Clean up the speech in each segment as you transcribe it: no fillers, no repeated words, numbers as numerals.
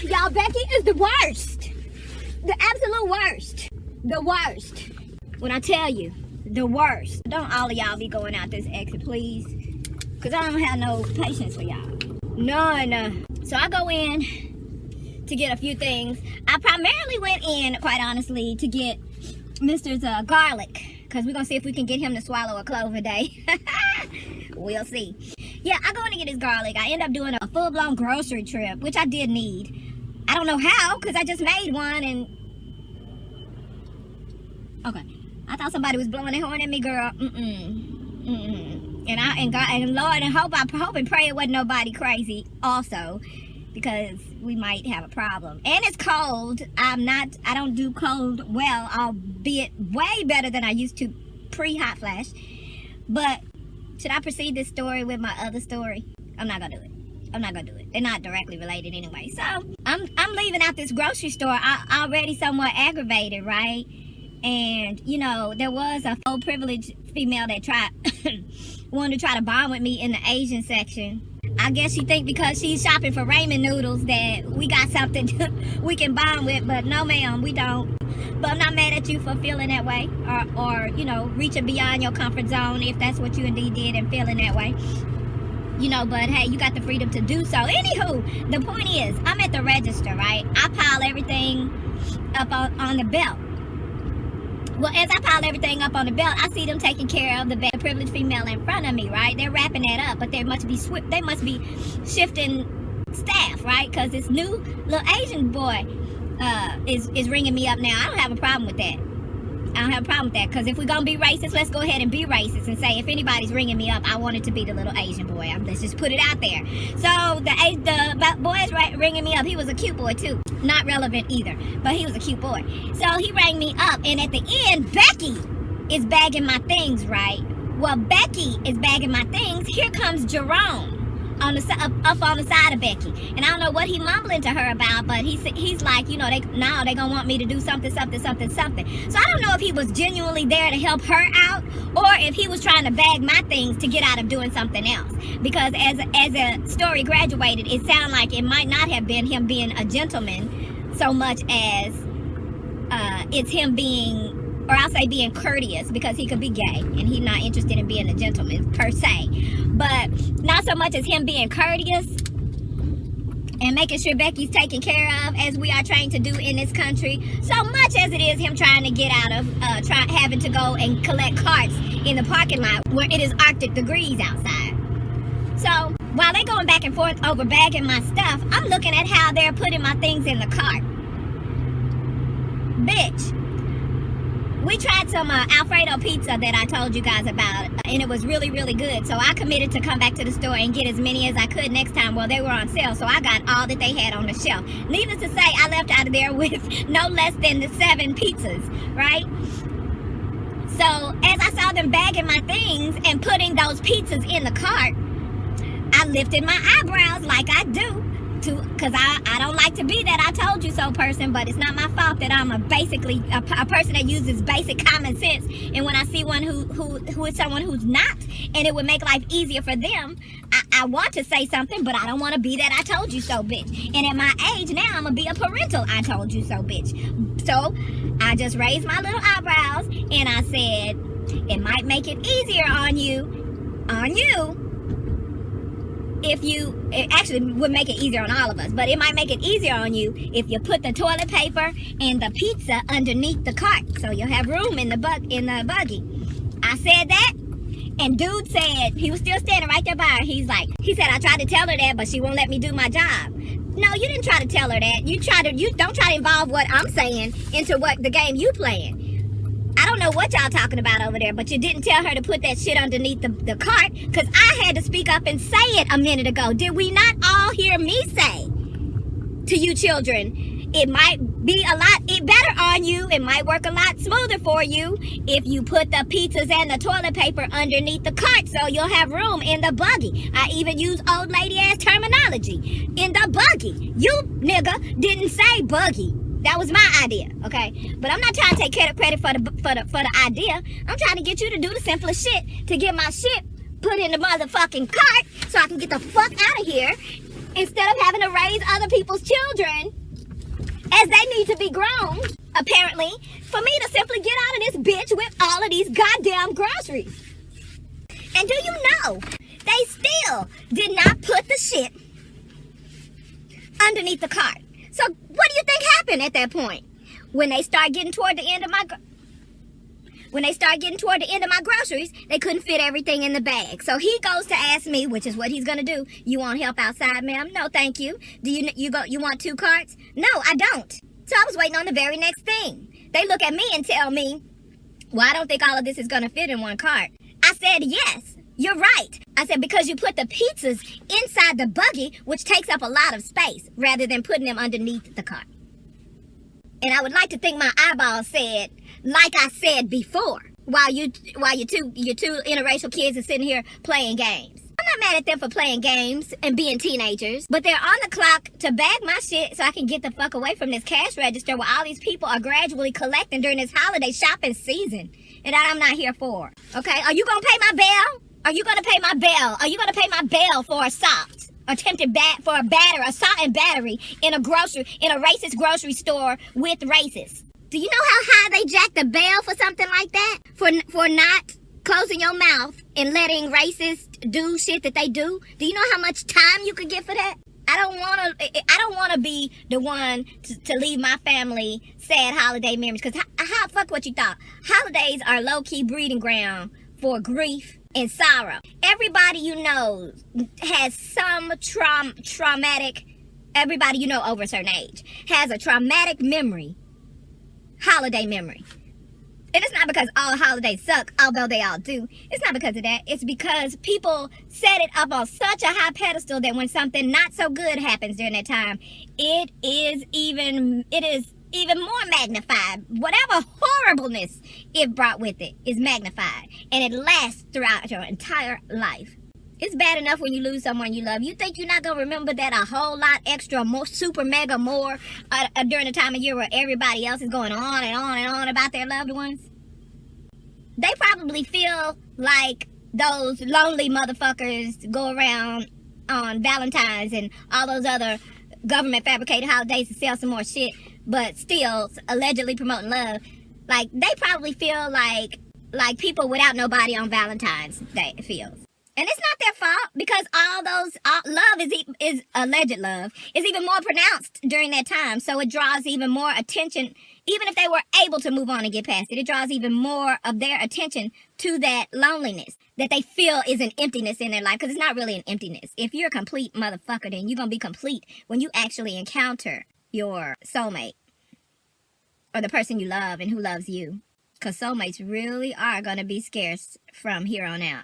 Y'all, Becky is the worst. The absolute worst. The worst. When I tell you, the worst. Don't all of y'all be going out this exit, please. Because I don't have no patience for y'all. None. So I go in to get a few things. I primarily went in, quite honestly, to get Mr's garlic. Because we're going to see if we can get him to swallow a clove a day. We'll see. Yeah, I go in to get his garlic. I end up doing a full-blown grocery trip, which I did need. I don't know how, because I just made one and... Okay. I thought somebody was blowing their horn at me, girl. And God and Lord, and hope and pray it wasn't nobody crazy also, because we might have a problem. And it's cold. I don't do cold well, albeit way better than I used to pre-hot flash. But should I proceed this story with my other story? I'm not gonna do it. I'm not gonna do it. They're not directly related anyway. So I'm leaving out this grocery store. I already somewhat aggravated, right? And you know, there was a full privileged female that wanted to try to bond with me in the Asian section. I guess she think because she's shopping for ramen noodles that we got something we can bond with, but no ma'am, we don't. But I'm not mad at you for feeling that way, or you know, reaching beyond your comfort zone if that's what you indeed did and feeling that way. You know, but hey, you got the freedom to do so. Anywho, the point is, I'm at the register, right? I pile everything up on the belt. Well, as I pile everything up on the belt, I see them taking care of the privileged female in front of me, right? They're wrapping that up, but they must be shifting staff, right? Because this new little Asian boy is ringing me up now. I don't have a problem with that. I don't have a problem with that, because if we're going to be racist, let's go ahead and be racist and say if anybody's ringing me up, I want it to be the little Asian boy. Let's just put it out there. So the boy's ringing me up. He was a cute boy too. Not relevant either, but he was a cute boy. So he rang me up, and at the end, Becky is bagging my things, right? Well, Becky is bagging my things. Here comes Jerome up on the side of Becky, and I don't know what he mumbling to her about, but he's like, you know, they gonna want me to do something. So I don't know if he was genuinely there to help her out, or if he was trying to bag my things to get out of doing something else. Because as a story graduated, it sounded like it might not have been him being a gentleman so much as it's him being, or I'll say being courteous, because he could be gay and he's not interested in being a gentleman per se, but not so much as him being courteous and making sure Becky's taken care of, as we are trained to do in this country, so much as it is him trying to get out of having to go and collect carts in the parking lot where it is Arctic degrees outside. So while they're going back and forth over bagging my stuff, I'm looking at how they're putting my things in the cart. Bitch, we tried some Alfredo pizza that I told you guys about, and it was really, really good. So I committed to come back to the store and get as many as I could next time. Well, they were on sale, so I got all that they had on the shelf. Needless to say, I left out of there with no less than the 7 pizzas, right? So as I saw them bagging my things and putting those pizzas in the cart, I lifted my eyebrows like I do. Because I don't like to be that I told you so person, but it's not my fault that I'm basically a person that uses basic common sense. And when I see one who is someone who's not, and it would make life easier for them, I want to say something, but I don't want to be that I told you so bitch. And at my age now, I'm going to be a parental I told you so bitch. So I just raised my little eyebrows and I said, it might make it easier on you, it actually would make it easier on all of us, but it might make it easier on you if you put the toilet paper and the pizza underneath the cart, so you'll have room in the buggy. I said that, and dude said, he was still standing right there by her, he said, I tried to tell her that, but she won't let me do my job. No, you didn't try to tell her that. You don't try to involve what I'm saying into what the game you playing. I don't know what y'all talking about over there, but you didn't tell her to put that shit underneath the cart, because I had to speak up and say it a minute ago. Did we not all hear me say to you children, it might be a lot better on you, it might work a lot smoother for you if you put the pizzas and the toilet paper underneath the cart so you'll have room in the buggy. I even use old lady ass terminology. In the buggy. You nigga didn't say buggy. That was my idea, okay? But I'm not trying to take credit for the idea. I'm trying to get you to do the simplest shit to get my shit put in the motherfucking cart so I can get the fuck out of here instead of having to raise other people's children as they need to be grown, apparently, for me to simply get out of this bitch with all of these goddamn groceries. And do you know, they still did not put the shit underneath the cart. So what do you think happened at that point? When they start getting toward the end of my groceries, they couldn't fit everything in the bag. So he goes to ask me, which is what he's gonna do. You want help outside, ma'am? No, thank you. Do you want 2 carts? No, I don't. So I was waiting on the very next thing. They look at me and tell me, well, I don't think all of this is gonna fit in 1 cart. I said, yes, you're right. I said, because you put the pizzas inside the buggy, which takes up a lot of space, rather than putting them underneath the cart. And I would like to think my eyeballs said, like I said before, while your two interracial kids are sitting here playing games. I'm not mad at them for playing games and being teenagers, but they're on the clock to bag my shit so I can get the fuck away from this cash register where all these people are gradually collecting during this holiday shopping season. And that I'm not here for. Okay? Are you gonna pay my bail? Are you gonna pay my bail? Are you gonna pay my bail for assault? Attempted assault and battery in a racist grocery store with racists. Do you know how high they jack the bail for something like that? For not closing your mouth and letting racists do shit that they do? Do you know how much time you could get for that? I don't wanna be the one to leave my family sad holiday memories. Cause fuck what you thought. Holidays are low-key breeding ground for grief and sorrow. Everybody you know has some traumatic, everybody you know over a certain age has a traumatic memory, holiday memory. And it's not because all holidays suck, although they all do. It's not because of that. It's because people set it up on such a high pedestal that when something not so good happens during that time, it is even more magnified. Whatever horribleness it brought with it is magnified. And it lasts throughout your entire life. It's bad enough when you lose someone you love. You think you're not going to remember that a whole lot extra, more, super mega more during the time of year where everybody else is going on and on and on about their loved ones? They probably feel like those lonely motherfuckers go around on Valentine's and all those other government fabricated holidays to sell some more shit, but still allegedly promoting love. Like, they probably feel like people without nobody on Valentine's Day feels. And it's not their fault, because love is alleged love is even more pronounced during that time. So it draws even more attention, even if they were able to move on and get past it. It draws even more of their attention to that loneliness that they feel is an emptiness in their life, because it's not really an emptiness. If you're a complete motherfucker, then you're going to be complete when you actually encounter your soulmate or the person you love and who loves you. Because soulmates really are going to be scarce from here on out,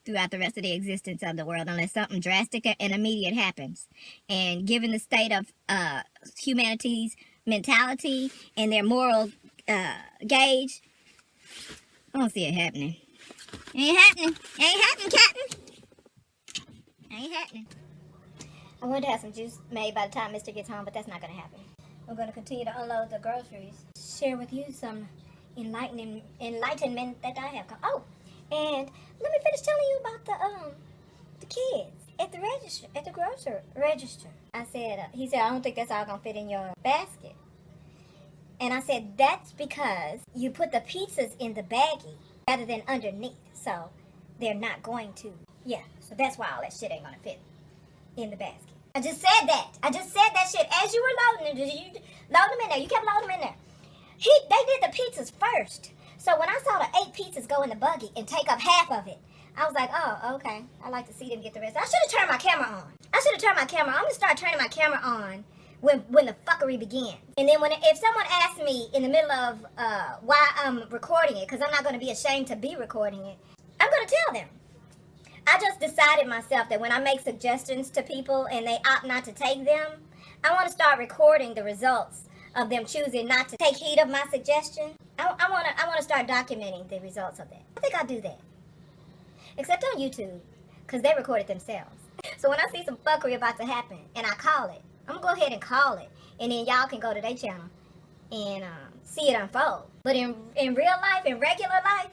throughout the rest of the existence of the world, unless something drastic and immediate happens. And given the state of humanity's mentality and their moral gauge, I don't see it happening. Ain't happening. Ain't happening, Captain. Ain't happening. I wanted to have some juice made by the time Mr. gets home, but that's not going to happen. I'm going to continue to unload the groceries. Share with you some enlightenment that I have. Oh, and let me finish telling you about the kids at the register, at the grocer register. I said, he said, I don't think that's all gonna fit in your basket. And I said, that's because you put the pizzas in the baggie rather than underneath, so they're not going to. Yeah, so that's why all that shit ain't gonna fit in the basket. I just said that. I just said that shit as you were loading it. You load them in there. You kept loading them in there. They did the pizzas first. So when I saw the 8 pizzas go in the buggy and take up half of it, I was like, oh, okay. I like to see them get the rest. I should have turned my camera on. I'm going to start turning my camera on when the fuckery begins. And then if someone asks me in the middle of why I'm recording it, because I'm not going to be ashamed to be recording it, I'm going to tell them. I just decided myself that when I make suggestions to people and they opt not to take them, I want to start recording the results of them choosing not to take heed of my suggestion. I want to start documenting the results of that. I think I'll do that. Except on YouTube, because they record it themselves. So when I see some fuckery about to happen and I call it, I'm going to go ahead and call it. And then y'all can go to their channel and see it unfold. But in real life, in regular life,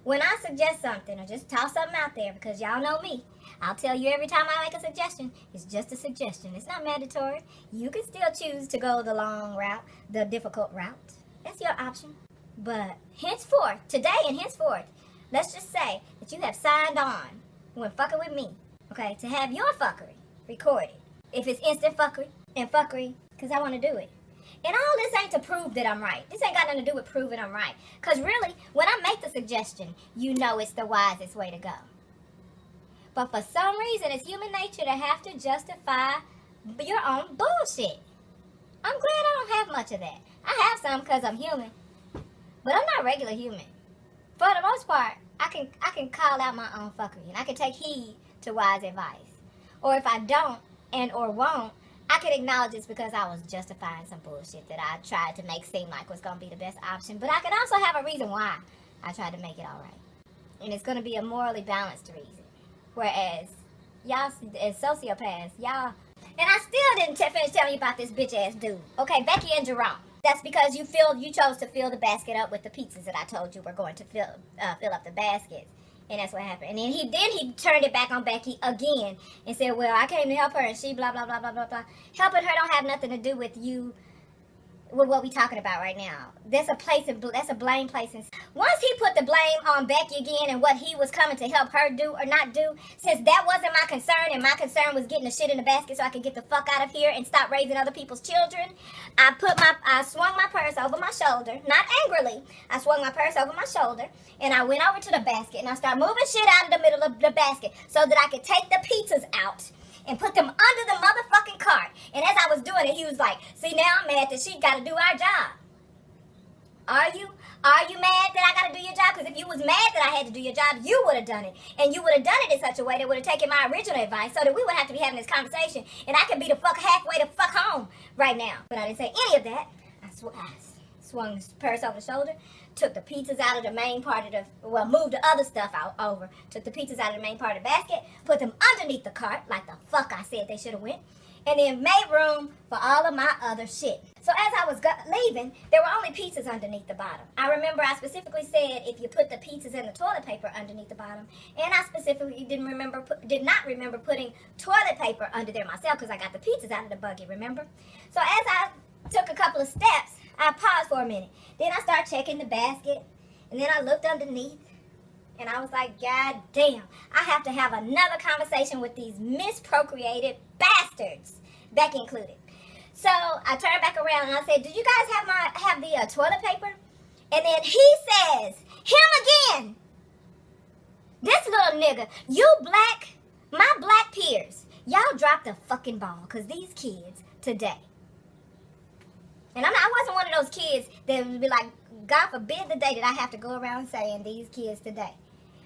when I suggest something or just toss something out there, because y'all know me, I'll tell you every time I make a suggestion, it's just a suggestion. It's not mandatory. You can still choose to go the long route, the difficult route. That's your option. But henceforth, today and henceforth, let's just say that you have signed on when fucking with me, okay, to have your fuckery recorded. If it's instant fuckery and fuckery, because I want to do it. And all this ain't to prove that I'm right. This ain't got nothing to do with proving I'm right. Because really, when I make the suggestion, you know it's the wisest way to go. But for some reason, it's human nature to have to justify your own bullshit. I'm glad I don't have much of that. I have some because I'm human. But I'm not regular human. For the most part, I can call out my own fuckery. And I can take heed to wise advice. Or if I don't and or won't, I can acknowledge it's because I was justifying some bullshit that I tried to make seem like was going to be the best option. But I can also have a reason why I tried to make it all right. And it's going to be a morally balanced reason. Whereas, y'all, as sociopaths, y'all... And I still didn't finish telling you about this bitch-ass dude. Okay, Becky and Jerome. That's because you chose to fill the basket up with the pizzas that I told you were going to fill up the baskets. And that's what happened. And then he turned it back on Becky again and said, well, I came to help her and she blah, blah, blah, blah, blah, blah. Helping her don't have nothing to do with you, with what we talking about right now. That's a blame place. Once he put the blame on Becky again and what he was coming to help her do or not do, since that wasn't my concern and my concern was getting the shit in the basket so I could get the fuck out of here and stop raising other people's children, I swung my purse over my shoulder, not angrily. I swung my purse over my shoulder and I went over to the basket and I started moving shit out of the middle of the basket so that I could take the pizzas out and put them under the motherfucking cart. And as I was doing it, he was like, see, now I'm mad that she got to do our job. Are you mad that I got to do your job? Because if you was mad that I had to do your job, you would have done it. And you would have done it in such a way that would have taken my original advice so that we would have to be having this conversation. And I could be the fuck halfway to fuck home right now. But I didn't say any of that. I swung the purse over the shoulder, took the pizzas out of the main part of moved the other stuff over, took the pizzas out of the main part of the basket, put them underneath the cart, like the fuck I said they should have went, and then made room for all of my other shit. So as I was leaving, there were only pizzas underneath the bottom. I remember I specifically said if you put the pizzas and the toilet paper underneath the bottom, and I specifically did not remember putting toilet paper under there myself because I got the pizzas out of the buggy, remember? So as I took a couple of steps, I paused for a minute. Then I started checking the basket, and then I looked underneath, and I was like, God damn, I have to have another conversation with these misprocreated bastards, Becky included. So I turned back around and I said, did you guys have the toilet paper? And then he says, him again, this little nigga, my black peers, y'all dropped the fucking ball, because these kids today, and I wasn't one of those kids that would be like, God forbid the day that I have to go around saying these kids today.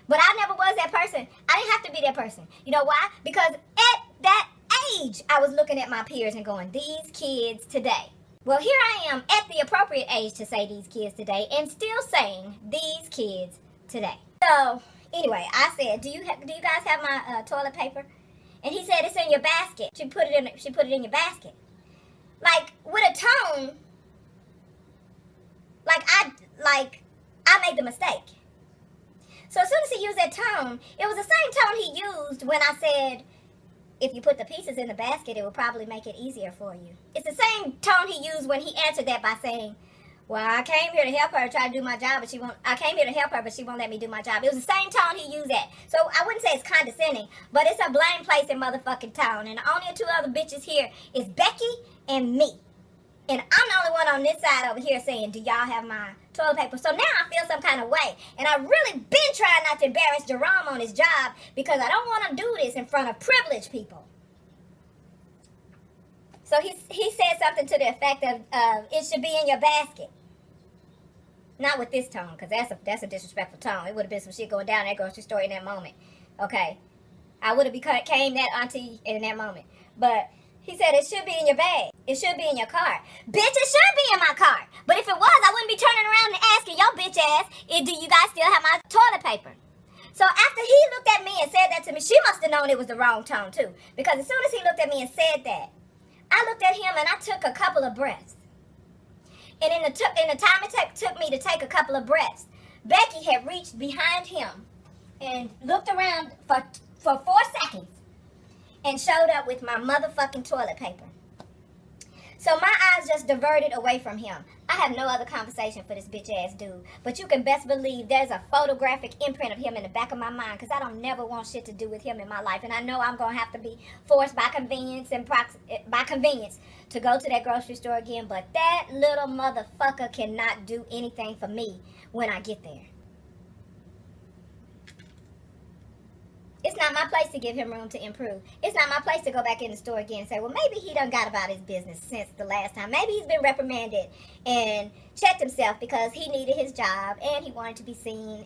But I never was that person. I didn't have to be that person. You know why? Because at that age, I was looking at my peers and going, these kids today. Well, here I am at the appropriate age to say these kids today and still saying these kids today. So, anyway, I said, do you guys have my toilet paper? And he said, it's in your basket. She put it in your basket. Like, with a tone, I made the mistake. So as soon as he used that tone, it was the same tone he used when I said, if you put the pieces in the basket, it would probably make it easier for you. It's the same tone he used when he answered that by saying, well, I came here to help her try to do my job, but I came here to help her, but she won't let me do my job. It was the same tone he used that. So I wouldn't say it's condescending, but it's a blame placing motherfucking tone. And the only two other bitches here is Becky and me. And I'm the only one on this side over here saying, do y'all have my toilet paper? So now I feel some kind of way. And I've really been trying not to embarrass Jerome on his job because I don't want to do this in front of privileged people. So he said something to the effect of, it should be in your basket. Not with this tone, because that's a disrespectful tone. It would have been some shit going down in that grocery store in that moment. Okay? I would have became that auntie in that moment. But he said it should be in your bag. It should be in your cart. Bitch, it should be in my cart. But if it was, I wouldn't be turning around and asking your bitch ass, do you guys still have my toilet paper? So after he looked at me and said that to me, she must have known it was the wrong tone too. Because as soon as he looked at me and said that, I looked at him and I took a couple of breaths. And in the time it took me to take a couple of breaths, Becky had reached behind him and looked around for for 4 seconds and showed up with my motherfucking toilet paper. So my eyes just diverted away from him. I have no other conversation for this bitch ass dude. But you can best believe there's a photographic imprint of him in the back of my mind, because I don't never want shit to do with him in my life. And I know I'm going to have to be forced by convenience to go to that grocery store again. But that little motherfucker cannot do anything for me when I get there. It's not my place to give him room to improve. It's not my place to go back in the store again and say, well, maybe he done got about his business since the last time. Maybe he's been reprimanded and checked himself because he needed his job and he wanted to be seen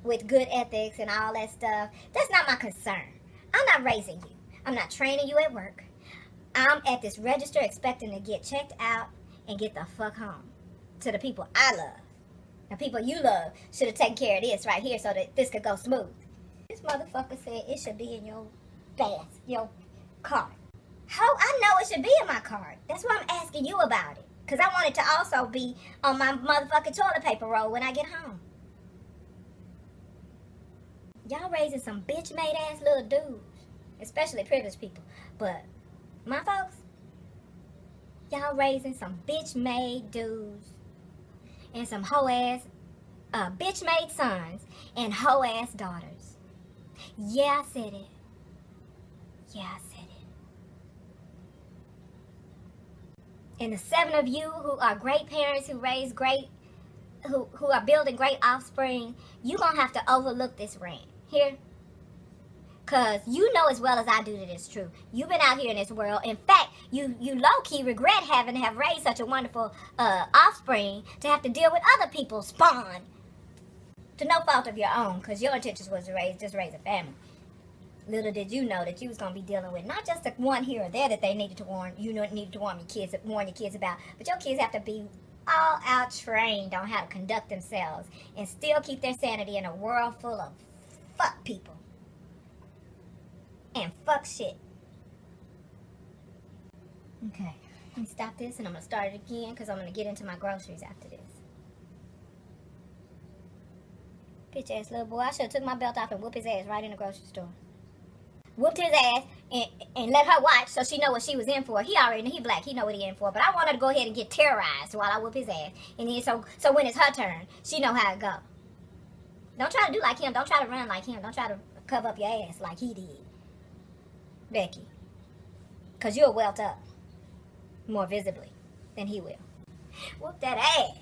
with good ethics and all that stuff. That's not my concern. I'm not raising you. I'm not training you at work. I'm at this register expecting to get checked out and get the fuck home to the people I love. The people you love should have taken care of this right here so that this could go smooth. This motherfucker said it should be in your cart. How I know it should be in my cart? That's why I'm asking you about it. Because I want it to also be on my motherfucking toilet paper roll when I get home. Y'all raising some bitch-made ass little dudes. Especially privileged people. But my folks, y'all raising some bitch-made dudes. And some hoe-ass, bitch-made sons and hoe-ass daughters. Yeah, I said it. Yeah, I said it. And the 7 of you who are great parents, who raise great, who are building great offspring, you gonna have to overlook this rant. Here? Because you know as well as I do that it's true. You've been out here in this world. In fact, you low-key regret having to have raised such a wonderful offspring to have to deal with other people's spawn. To no fault of your own, because your intentions was to just raise a family. Little did you know that you was gonna be dealing with not just the one here or there that they needed to warn your kids about, but your kids have to be all out trained on how to conduct themselves and still keep their sanity in a world full of fuck people and fuck shit. Okay, let me stop this and I'm gonna start it again because I'm gonna get into my groceries after this. Bitch ass little boy. I should have took my belt off and whooped his ass right in the grocery store. Whooped his ass and let her watch so she know what she was in for. He black, he know what he in for. But I want her to go ahead and get terrorized while I whoop his ass. And then so when it's her turn, she know how it go. Don't try to do like him. Don't try to run like him. Don't try to cover up your ass like he did. Becky. Because you'll welt up more visibly than he will. Whoop that ass.